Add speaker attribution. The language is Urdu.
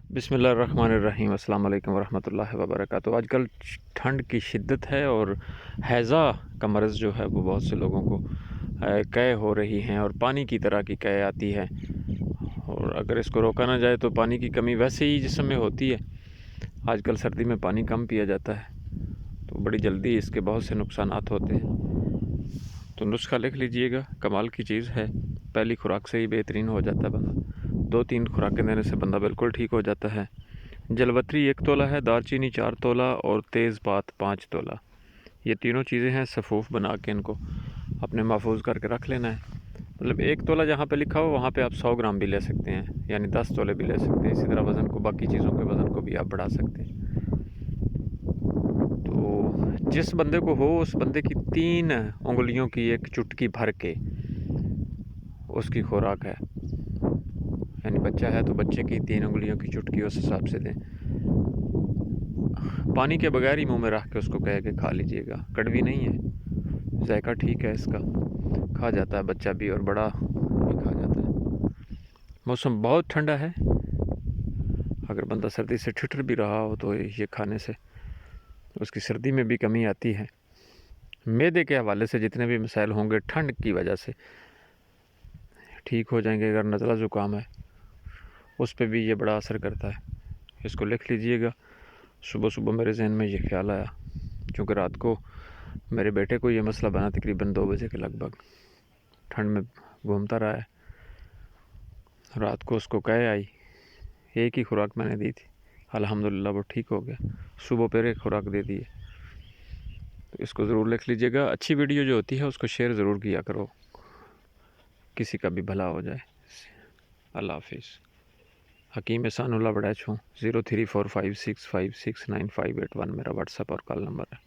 Speaker 1: بسم اللہ الرحمن الرحیم۔ السلام علیکم ورحمۃ اللہ وبرکاتہ۔ آج کل ٹھنڈ کی شدت ہے اور ہیضہ کا مرض جو ہے وہ بہت سے لوگوں کو قے ہو رہی ہیں اور پانی کی طرح کی قے آتی ہے، اور اگر اس کو روکا نہ جائے تو پانی کی کمی ویسے ہی جسم میں ہوتی ہے۔ آج کل سردی میں پانی کم پیا جاتا ہے تو بڑی جلدی اس کے بہت سے نقصانات ہوتے ہیں۔ تو نسخہ لکھ لیجئے گا، کمال کی چیز ہے، پہلی خوراک سے ہی بہترین ہو جاتا ہے بندہ، 2-3 خوراکیں دینے سے بندہ بالکل ٹھیک ہو جاتا ہے۔ جلوتری 1 تولہ ہے، دارچینی 4 تولہ اور تیز پات 5 تولہ، یہ تینوں چیزیں ہیں۔ صفوف بنا کے ان کو اپنے محفوظ کر کے رکھ لینا ہے۔ مطلب 1 تولہ جہاں پہ لکھا ہو وہاں پہ آپ 100 گرام بھی لے سکتے ہیں، یعنی 10 تولے بھی لے سکتے ہیں۔ اسی طرح وزن کو، باقی چیزوں کے وزن کو بھی آپ بڑھا سکتے ہیں۔ تو جس بندے کو ہو اس بندے کی 3 انگلیوں کی ایک چٹکی بھر کے اس کی خوراک ہے، یعنی بچہ ہے تو بچے کی 3 انگلیوں کی چٹکی اس حساب سے دیں۔ پانی کے بغیر ہی منہ میں رکھ کے اس کو کہہ کے کھا لیجئے گا، کڑوی نہیں ہے، ذائقہ ٹھیک ہے اس کا، کھا جاتا ہے بچہ بھی اور بڑا بھی کھا جاتا ہے۔ موسم بہت ٹھنڈا ہے، اگر بندہ سردی سے ٹھٹر بھی رہا ہو تو یہ کھانے سے اس کی سردی میں بھی کمی آتی ہے۔ معدے کے حوالے سے جتنے بھی مسائل ہوں گے ٹھنڈ کی وجہ سے ٹھیک ہو جائیں گے۔ اگر نزلہ زکام ہے اس پہ بھی یہ بڑا اثر کرتا ہے۔ اس کو لکھ لیجئے گا۔ صبح صبح میرے ذہن میں یہ خیال آیا، کیونکہ رات کو میرے بیٹے کو یہ مسئلہ بنا تقریباً 2 بجے کے لگ بھگ، ٹھنڈ میں گھومتا رہا ہے، رات کو اس کو قے آئی، ایک ہی خوراک میں نے دی تھی، الحمدللہ وہ ٹھیک ہو گیا۔ صبح پھر ایک خوراک دے دی ہے۔ تو اس کو ضرور لکھ لیجئے گا۔ اچھی ویڈیو جو ہوتی ہے اس کو شیئر ضرور کیا کرو، کسی کا بھی بھلا ہو جائے۔ اللہ حافظ۔ حکیم احسان اللہ بڑیچ ہوں، 0345656951 میرا واٹس ایپ اور کال نمبر ہے۔